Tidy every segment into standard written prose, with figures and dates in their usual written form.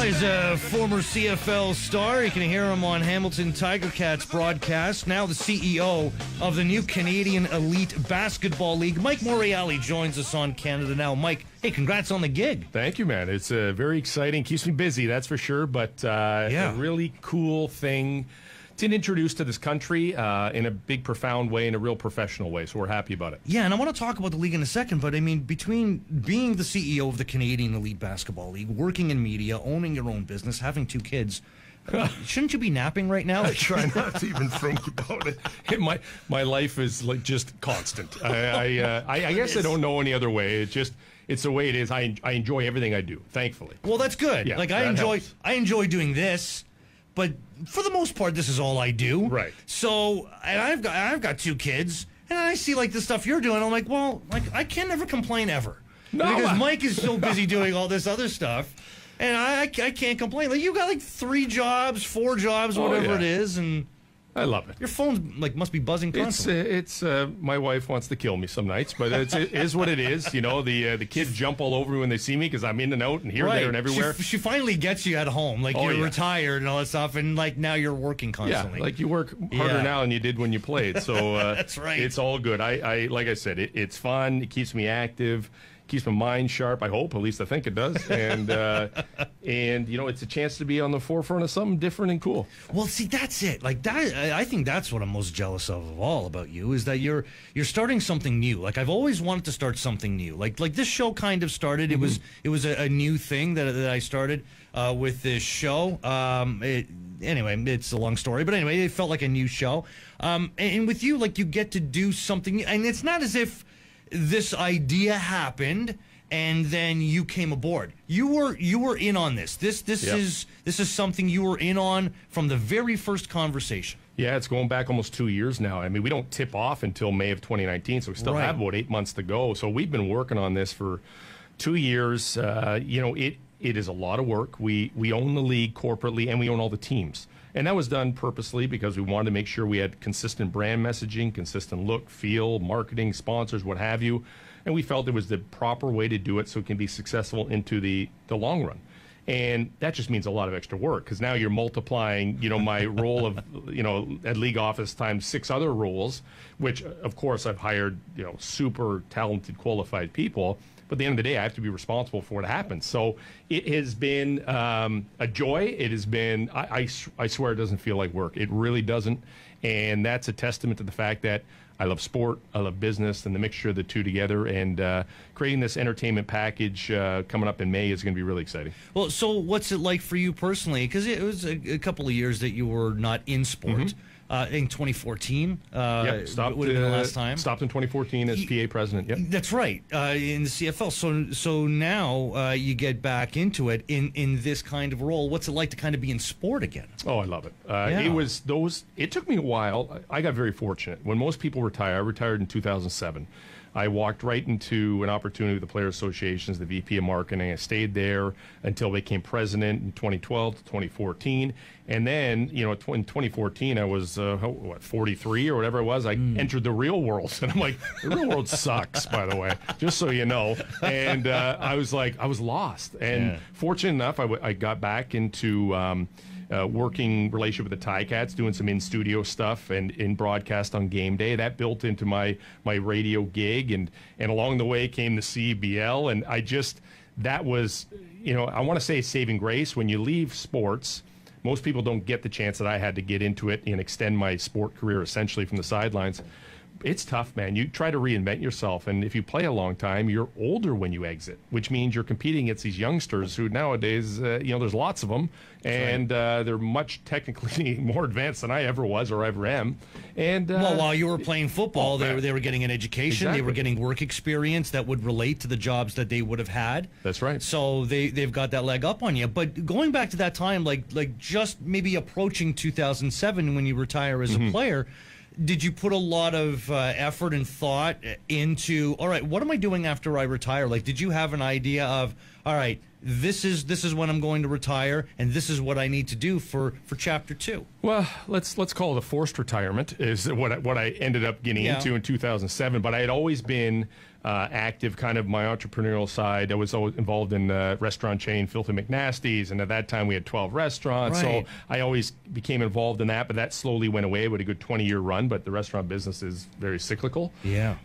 He's a former CFL star. You can hear him on Hamilton Tiger Cats broadcast. Now the CEO of the new Canadian Elite Basketball League. Mike Morreale joins us on Canada Now. Mike, hey, congrats on the gig. Thank you, man. It's very exciting. Keeps me busy, that's for sure. But a really cool thing to introduce to this country in a big, profound way, in a real professional way. So we're happy about it. Yeah, and I want to talk about the league in a second, but I mean, between being the CEO of the Canadian Elite Basketball League, working in media, owning your own business, having 2 kids, shouldn't you be napping right now? I try not to even think about it. My life is like just constant. I guess I don't know any other way. It's the way it is. I enjoy everything I do, thankfully. Well, that's good. Yeah, like I enjoy doing this. But for the most part, this is all I do. Right. So, and I've got 2 kids, and I see like the stuff you're doing. I'm like, well, like I can never complain ever. No, because Mike is so busy doing all this other stuff, and I can't complain. Like you got like 3 jobs, 4 jobs, whatever it is, and I love it. Your phone like must be buzzing constantly. It's my wife wants to kill me some nights, but it is what it is. You know, the kids jump all over me when they see me because I'm in and out and here, there, and everywhere. She finally gets you at home, like you're retired and all that stuff, and like now you're working constantly. Yeah, like you work harder now than you did when you played. So that's right. It's all good. I like I said, it's fun. It keeps me active. Keeps my mind sharp, I hope. At least I think it does. And you know, it's a chance to be on the forefront of something different and cool. Well, see, that's it. Like that, I think that's what I'm most jealous of all about you is that you're starting something new. Like I've always wanted to start something new. Like this show kind of started. Mm-hmm. It was a new thing that I started with this show. Anyway, it's a long story, but anyway, it felt like a new show. And with you, like you get to do something, and it's not as if this idea happened and then you came aboard. You were in on this. This is something you were in on from the very first conversation. Yeah, it's going back almost 2 years now. I mean, we don't tip off until May of 2019, so we still have about 8 months to go. So we've been working on this for 2 years. You know, it is a lot of work. We own the league corporately and we own all the teams. And that was done purposely because we wanted to make sure we had consistent brand messaging, consistent look, feel, marketing, sponsors, what have you. And we felt it was the proper way to do it so it can be successful into the long run. And that just means a lot of extra work because now you're multiplying, you know, my role of, you know, at league office times 6 other roles, which, of course, I've hired, you know, super talented, qualified people. But at the end of the day, I have to be responsible for what happens. So it has been a joy. It has been, I swear it doesn't feel like work. It really doesn't. And that's a testament to the fact that I love sport, I love business, and the mixture of the two together. And creating this entertainment package coming up in May is going to be really exciting. Well, so what's it like for you personally? Because it was a couple of years that you were not in sport. Mm-hmm. In 2014, stopped, would have been the last time. Stopped in 2014 as PA president. Yep. That's right, in the CFL. So now you get back into it in this kind of role. What's it like to kind of be in sport again? Oh, I love it. It took me a while. I got very fortunate. When most people retire, I retired in 2007. I walked right into an opportunity with the Player Associations, the VP of Marketing. I stayed there until I became president in 2012 to 2014. And then, you know, in 2014, I was, 43 or whatever it was. I entered the real world. And I'm like, the real world sucks, by the way, just so you know. And I was lost. And fortunate enough, I got back into working relationship with the Ticats, doing some in-studio stuff and in broadcast on game day. That built into my radio gig, and along the way came the CEBL, and that was, you know, I want to say saving grace. When you leave sports, most people don't get the chance that I had to get into it and extend my sport career essentially from the sidelines. It's tough, man. You try to reinvent yourself, and if you play a long time, you're older when you exit, which means you're competing against these youngsters who nowadays, you know, there's lots of them, and they're much technically more advanced than I ever was or ever am. And well, while you were playing football, they were getting an education, exactly. They were getting work experience that would relate to the jobs that they would have had. That's right. So they've got that leg up on you. But going back to that time, like just maybe approaching 2007 when you retire as a player. Did you put a lot of effort and thought into, all right, what am I doing after I retire? Like, did you have an idea of, all right, this is when I'm going to retire, and this is what I need to do for Chapter 2? Well, let's call it a forced retirement is what I ended up getting into in 2007. But I had always been active, kind of my entrepreneurial side. I was always involved in the restaurant chain Filthy McNasty's, and at that time we had 12 restaurants. Right. So I always became involved in that, but that slowly went away. With a good 20-year run, but the restaurant business is very cyclical. Yeah.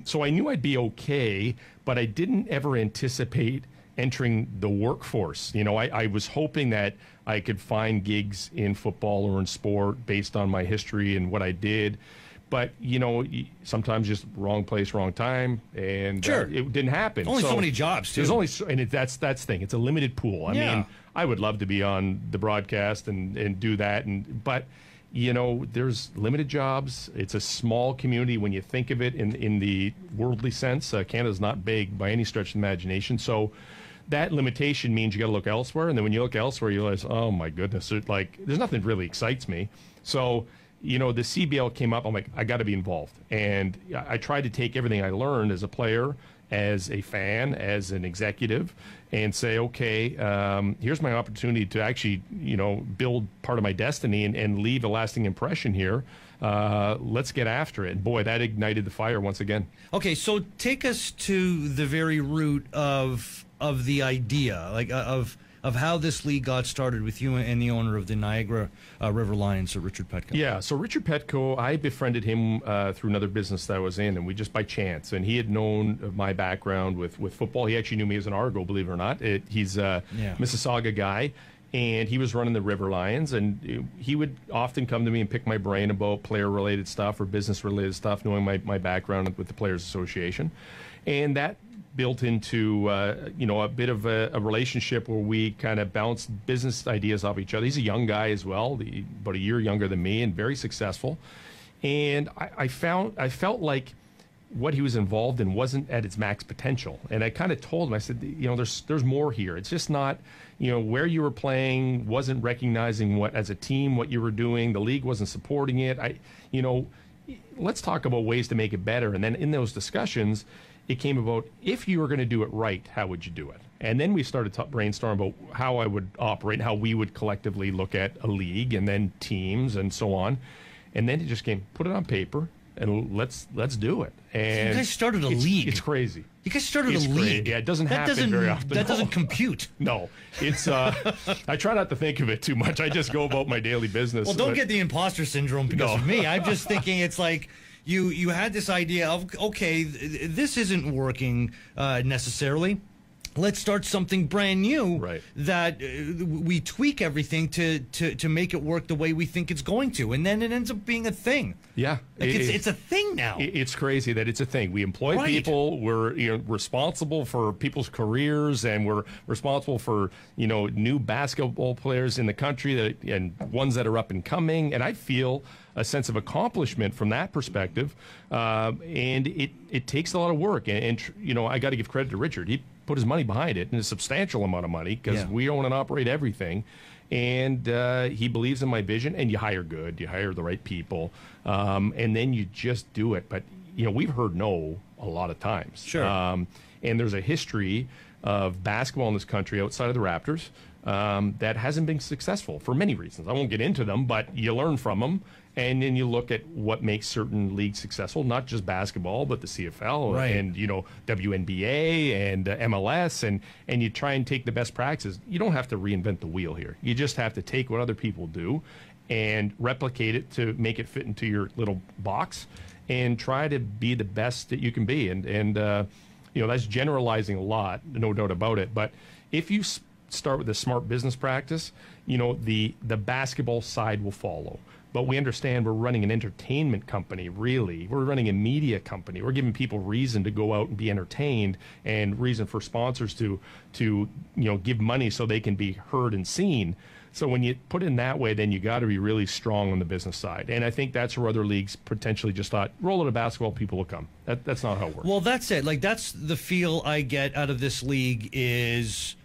So I knew I'd be okay, but I didn't ever anticipate entering the workforce. You know, I was hoping that I could find gigs in football or in sport based on my history and what I did. But, you know, sometimes just wrong place, wrong time, and sure. It didn't happen. Only so many jobs, too. There's only that's the thing. It's a limited pool. I mean, I would love to be on the broadcast and do that, but you know, there's limited jobs. It's a small community when you think of it in the worldly sense. Canada's not big by any stretch of the imagination. So that limitation means you got to look elsewhere. And then when you look elsewhere, you realize, oh, my goodness, there's nothing that really excites me. So, you know, the CEBL came up. I'm like, I got to be involved. And I tried to take everything I learned as a player, as a fan, as an executive, and say, okay, here's my opportunity to actually, you know, build part of my destiny and leave a lasting impression here. Let's get after it. And boy, that ignited the fire once again. Okay, so take us to the very root of the idea, like of how this league got started with you and the owner of the Niagara River Lions, Richard Petco. Yeah, so Richard Petco, I befriended him through another business that I was in, and we just by chance. And he had known of my background with football. He actually knew me as an Argo, believe it or not. He's a Mississauga guy, and he was running the River Lions. And he would often come to me and pick my brain about player-related stuff or business-related stuff, knowing my background with the Players Association. And that built into you know, a bit of a relationship where we kind of bounced business ideas off each other. He's a young guy as well, about a year younger than me, and very successful. And I felt like what he was involved in wasn't at its max potential. And I kind of told him, I said, you know, there's more here. It's just not, you know, where you were playing wasn't recognizing what, as a team, what you were doing. The league wasn't supporting it. You know, let's talk about ways to make it better. And then in those discussions, it came about, if you were going to do it right, how would you do it? And then we started to brainstorm about how I would operate, how we would collectively look at a league and then teams and so on. And then it just came, put it on paper and let's do it. And you guys started a league. It's crazy. You guys started a league. Crazy. Yeah, it doesn't happen very often. That doesn't compute. No, it's. I try not to think of it too much. I just go about my daily business. Well, don't get the imposter syndrome because of me. I'm just thinking it's like you had this idea of, okay, this isn't working necessarily. Let's start something brand new. Right. That we tweak everything to make it work the way we think it's going to, and then it ends up being a thing. Yeah, like it's a thing now. It's crazy that it's a thing. We employ people. We're responsible for people's careers, and we're responsible for new basketball players in the country and ones that are up and coming. And I feel a sense of accomplishment from that perspective. And it takes a lot of work. And I got to give credit to Richard. He put his money behind it, and a substantial amount of money, because we own and operate everything. And he believes in my vision, and you hire the right people, and then you just do it. But, we've heard no a lot of times. Sure. And there's a history of basketball in this country outside of the Raptors that hasn't been successful for many reasons. I won't get into them, but you learn from them. And then you look at what makes certain leagues successful, not just basketball, but the CFL and, WNBA and MLS, and you try and take the best practices. You don't have to reinvent the wheel here. You just have to take what other people do and replicate it to make it fit into your little box and try to be the best that you can be. And that's generalizing a lot, no doubt about it. But if you start with a smart business practice, the basketball side will follow. But we understand we're running an entertainment company, really. We're running a media company. We're giving people reason to go out and be entertained, and reason for sponsors to give money so they can be heard and seen. So when you put it in that way, then you got to be really strong on the business side. And I think that's where other leagues potentially just thought, roll it a basketball, people will come. That's not how it works. Well, that's it. Like, that's the feel I get out of this league is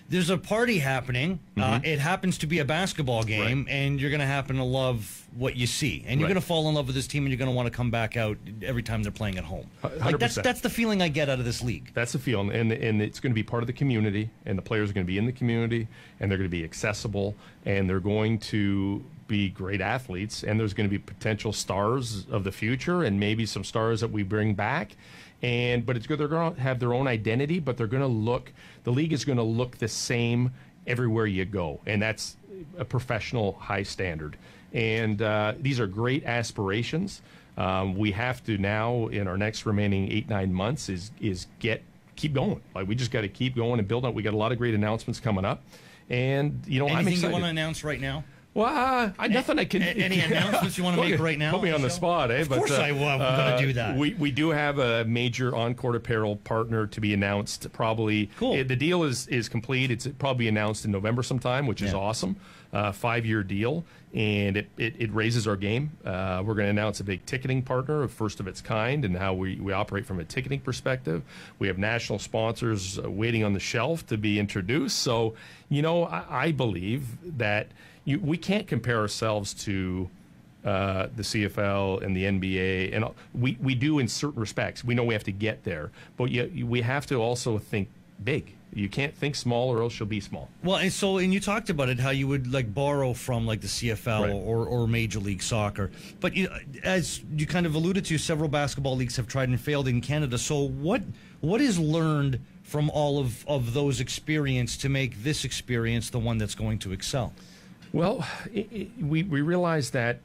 there's a party happening. It happens to be a basketball game, and you're going to happen to love what you see, and you're going to fall in love with this team, and you're going to want to come back out every time they're playing at home. 100%. Like that's the feeling I get out of this league. That's the feeling, and it's going to be part of the community, and the players are going to be in the community, and they're going to be accessible, and they're going to be great athletes, and there's going to be potential stars of the future, and maybe some stars that we bring back. But it's good. They're going to have their own identity, but they're going to look. The league is going to look the same everywhere you go, and that's a professional high standard. And these are great aspirations. We have to now, in our next remaining 8-9 months, keep going. Like, we just got to keep going and build up. We got a lot of great announcements coming up, and I'm excited. Anything you want to announce right now? Well, nothing I can. Any announcements you want to make right now? Put me on the spot, eh? Of course I'm going to do that. We do have a major on-court apparel partner to be announced. Probably. Cool. The deal is complete. It's probably announced in November sometime, which is awesome. 5-year deal, and it raises our game. We're going to announce a big ticketing partner, a first of its kind, and how we operate from a ticketing perspective. We have national sponsors waiting on the shelf to be introduced. So, I believe that we can't compare ourselves to the CFL and the NBA, and we do in certain respects. We know we have to get there, but we have to also think big. You can't think small, or else you'll be small. Well, and you talked about it, how you would borrow from the CFL or Major League Soccer. But as you kind of alluded to, several basketball leagues have tried and failed in Canada. So what is learned from all of those experience to make this experience the one that's going to excel? Well, we realize that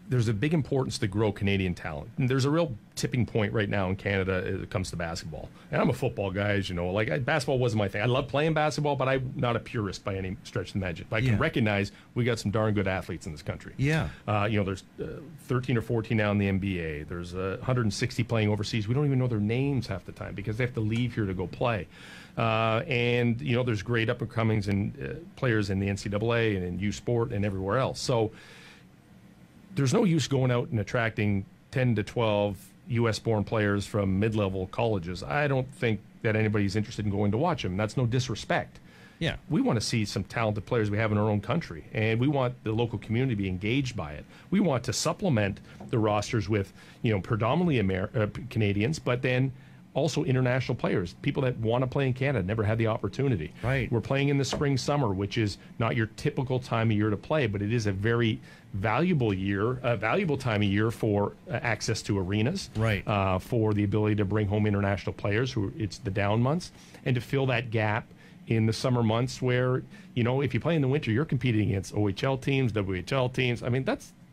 there's a big importance to grow Canadian talent. And there's a real tipping point right now in Canada as it comes to basketball. And I'm a football guy, as you know. Basketball wasn't my thing. I love playing basketball, but I'm not a purist by any stretch of the imagination. But I can recognize we got some darn good athletes in this country. Yeah. There's 13 or 14 now in the NBA. There's 160 playing overseas. We don't even know their names half the time because they have to leave here to go play. There's great up-and-comings and players in the NCAA and in U Sport and everywhere else. So there's no use going out and attracting 10 to 12 U.S.-born players from mid-level colleges. I don't think that anybody's interested in going to watch them. That's no disrespect. Yeah. We want to see some talented players we have in our own country, and we want the local community to be engaged by it. We want to supplement the rosters with, predominantly Canadians, but then also international players, people that want to play in Canada, never had the opportunity. Right. We're playing in the spring, summer, which is not your typical time of year to play, but it is a very valuable time of year for access to arenas. Right. For the ability to bring home international players, it's the down months, and to fill that gap in the summer months where, if you play in the winter, you're competing against OHL teams, WHL teams. I mean,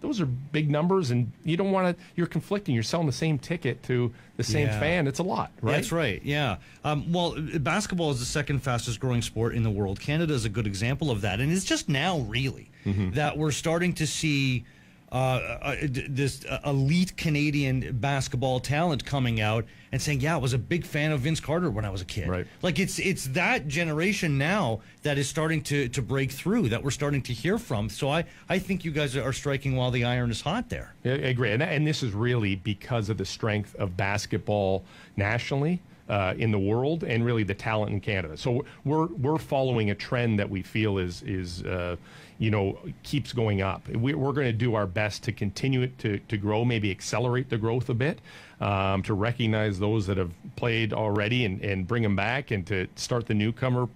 those are big numbers, and you don't want to. You're conflicting. You're selling the same ticket to the same fan. It's a lot, right? That's right. Yeah. Basketball is the second fastest growing sport in the world. Canada is a good example of that, and it's just now really that we're starting to see this elite Canadian basketball talent coming out and saying, I was a big fan of Vince Carter when I was a kid. Right. It's that generation now that is starting to break through, that we're starting to hear from. So I think you guys are striking while the iron is hot there. I agree. And this is really because of the strength of basketball nationally. In the world, and really the talent in Canada. So we're following a trend that we feel is keeps going up. We're going to do our best to continue it to grow, maybe accelerate the growth a bit, to recognize those that have played already and bring them back, and to start the newcomer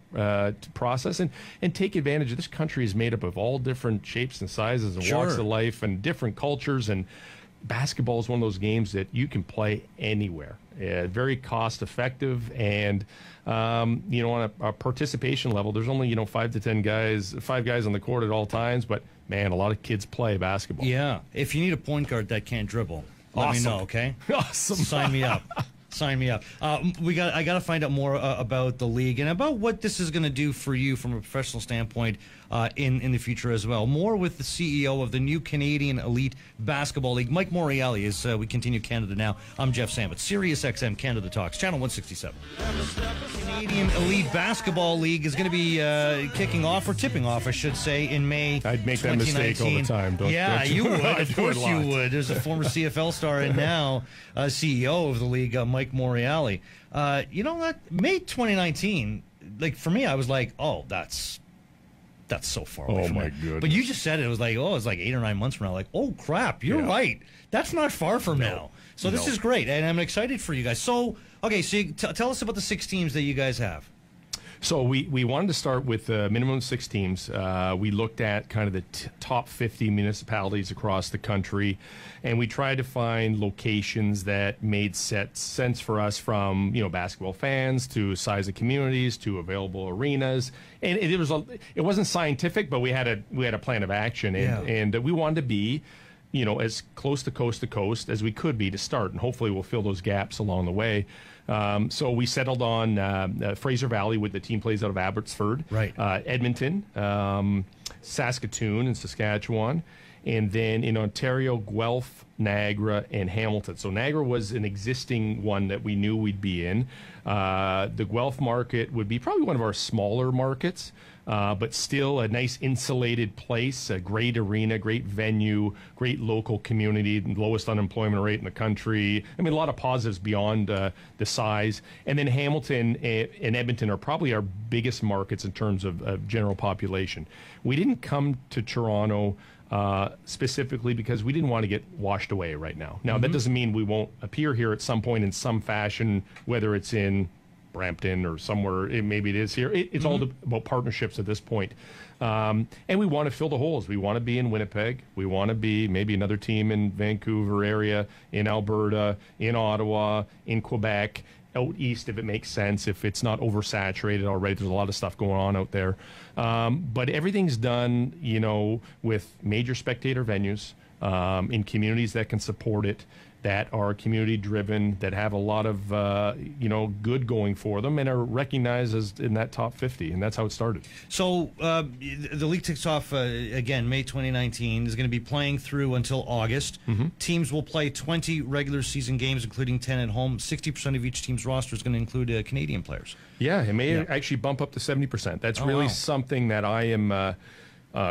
process and take advantage of this country is made up of all different shapes and sizes and walks of life and different cultures, and basketball is one of those games that you can play anywhere. Very cost effective, and on a participation level, there's only 5 to 10 guys, 5 guys on the court at all times. But man, a lot of kids play basketball. Yeah, if you need a point guard that can't dribble, let me know. Okay, awesome. Sign me up. Sign me up. I got to find out more about the league and about what this is going to do for you from a professional standpoint in the future as well. More with the CEO of the new Canadian Elite Basketball League, Mike Morreale, as we continue Canada Now. I'm Jeff Sammut, SiriusXM Canada Talks, Channel 167. Canadian Elite Basketball League is going to be kicking off, or tipping off, I should say, in May. I'd make that mistake all the time. Don't you would. Of course you would. There's a former CFL star and now CEO of the league, Mike Morreale. May 2019, like for me, I was like, oh, that's so far away from my now. goodness. But you just said it was like, it's like 8 or 9 months from now. Like, oh crap, you're right. That's not far from now. So this is great, and I'm excited for you guys. So okay, so tell us about the 6 teams that you guys have. So we wanted to start with a minimum of 6 teams. We looked at kind of the top 50 municipalities across the country, and we tried to find locations that made sense for us, from basketball fans to size of communities to available arenas. And it wasn't scientific, but we had a plan of action, and we wanted to be as close to coast as we could be to start, and hopefully we'll fill those gaps along the way. So we settled on Fraser Valley, with the team plays out of Abbotsford, right? Edmonton, Saskatoon and Saskatchewan, and then in Ontario, Guelph, Niagara, and Hamilton. So Niagara was an existing one that we knew we'd be in. The Guelph market would be probably one of our smaller markets, but still a nice insulated place, a great arena, great venue, great local community, lowest unemployment rate in the country. I mean, a lot of positives beyond the size. And then Hamilton and Edmonton are probably our biggest markets in terms of general population. We didn't come to Toronto specifically because we didn't want to get washed away right now. Now, that doesn't mean we won't appear here at some point in some fashion, whether it's in Brampton or somewhere, maybe it is here. It's all about partnerships at this point. And we want to fill the holes. We want to be in Winnipeg. We want to be maybe another team in Vancouver area, in Alberta, in Ottawa, in Quebec, out east if it makes sense, if it's not oversaturated already. There's a lot of stuff going on out there. But everything's done, with major spectator venues, in communities that can support it, that are community driven, that have a lot of good going for them, and are recognized as in that top 50, and that's how it started. So the league kicks off again May 2019. Is going to be playing through until August. Teams will play 20 regular season games, including 10 at home. 60% of each team's roster is going to include Canadian players. Yeah, it may actually bump up to 70%. That's really something that I am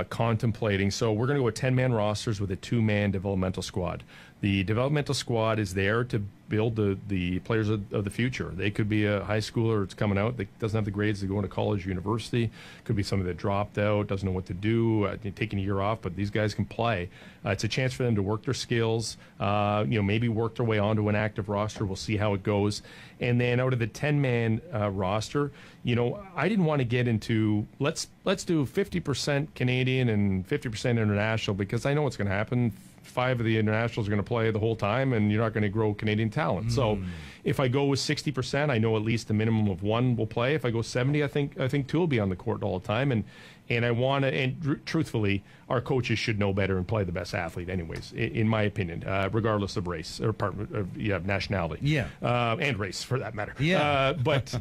contemplating. So we're going to go with 10-man rosters with a 2-man developmental squad. The developmental squad is there to build the players of the future. They could be a high schooler that's coming out that doesn't have the grades to go into college or university. Could be somebody that dropped out, doesn't know what to do, taking a year off, but these guys can play. It's a chance for them to work their skills, maybe work their way onto an active roster. We'll see how it goes. And then out of the 10-man roster, I didn't want to get into let's do 50% Canadian and 50% international, because I know what's going to happen. 5 of the internationals are going to play the whole time, and you're not going to grow Canadian talent. So if I go with 60%, I know at least a minimum of 1 will play. If I go 70, I think 2 will be on the court all the time. And I want to, and truthfully, our coaches should know better and play the best athlete anyways, in my opinion, regardless of race or nationality. And race, for that matter. But,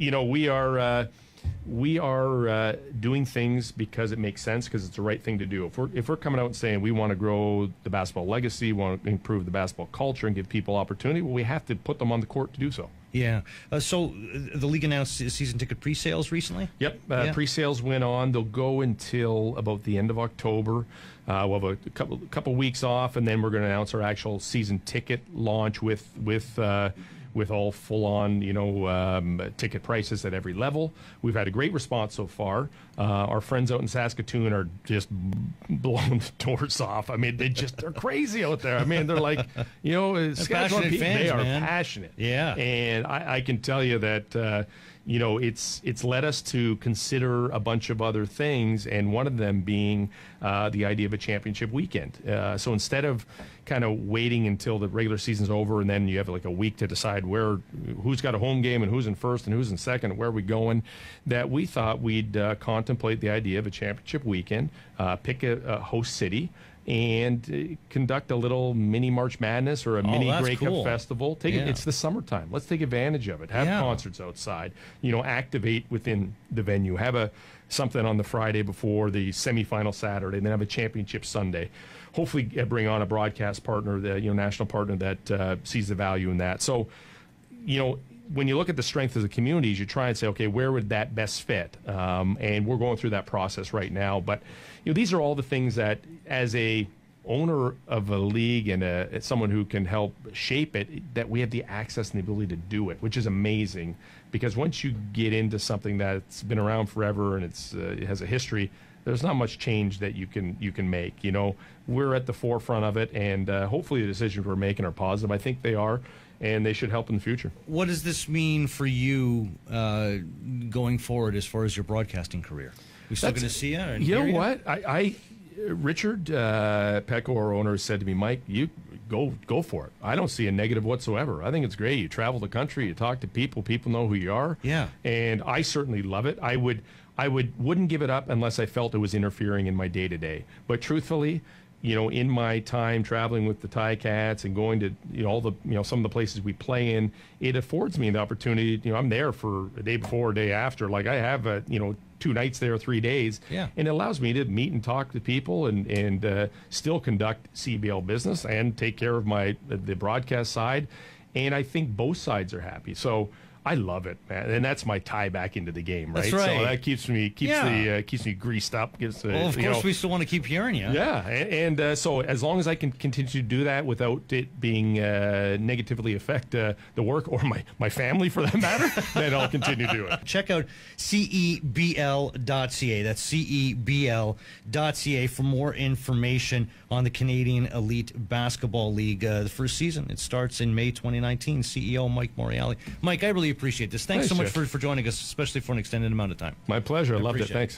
we are doing things because it makes sense, because it's the right thing to do. If we're coming out and saying we want to grow the basketball legacy, want to improve the basketball culture and give people opportunity, well, we have to put them on the court to do so. So the league announced season ticket pre-sales recently? Yep. Pre-sales went on. They'll go until about the end of October. We'll have a couple weeks off, and then we're going to announce our actual season ticket launch with all full-on, ticket prices at every level. We've had a great response so far. Our friends out in Saskatoon are just blowing the doors off. I mean, they're crazy out there. I mean, they're like, passionate fans, they are man. passionate. Yeah. And I can tell you that, it's led us to consider a bunch of other things, and one of them being the idea of a championship weekend. So instead of kind of waiting until the regular season's over and then you have like a week to decide who's got a home game and who's in first and who's in second and where are we going, that we thought we'd contemplate the idea of a championship weekend, pick a host city, and conduct a little mini March Madness or a mini Grey Cup festival. It's the summertime. Let's take advantage of it. Have concerts outside. Activate within the venue. Have something on the Friday before the semifinal Saturday, and then have a championship Sunday. Hopefully, bring on a broadcast partner, the national partner that sees the value in that. So, when you look at the strength of the communities, you try and say, okay, where would that best fit? And we're going through that process right now. But these are all the things that, as a owner of a league and someone who can help shape it, that we have the access and the ability to do it, which is amazing. Because once you get into something that's been around forever and it has a history, there's not much change that you can make. We're at the forefront of it, and hopefully the decisions we're making are positive. I think they are, and they should help in the future. What does this mean for you going forward as far as your broadcasting career? We still going to see you? You know what? Richard Pecco, our owner, said to me, Mike, you go for it. I don't see a negative whatsoever. I think it's great. You travel the country, you talk to people know who you are. Yeah. And I certainly love it. I wouldn't give it up unless I felt it was interfering in my day-to-day. But truthfully, in my time traveling with the Ticats and going to all the some of the places we play in, it affords me the opportunity. I'm there for a day before, a day after. Like I have 2 nights there, 3 days, yeah. And it allows me to meet and talk to people and still conduct CEBL business and take care of the broadcast side. And I think both sides are happy. So I love it, man, and that's my tie back into the game, right? That's right. So that keeps me greased up. Well, of course, we still want to keep hearing you. Yeah, and so as long as I can continue to do that without it being negatively affect the work or my family, for that matter, then I'll continue to do it. Check out CEBL.ca. That's CEBL.ca for more information on the Canadian Elite Basketball League. The first season, it starts in May 2019. CEO Mike Morreale. Mike, I really appreciate this. Thanks so much for joining us, especially for an extended amount of time. My pleasure. I loved it. Appreciate it. Thanks.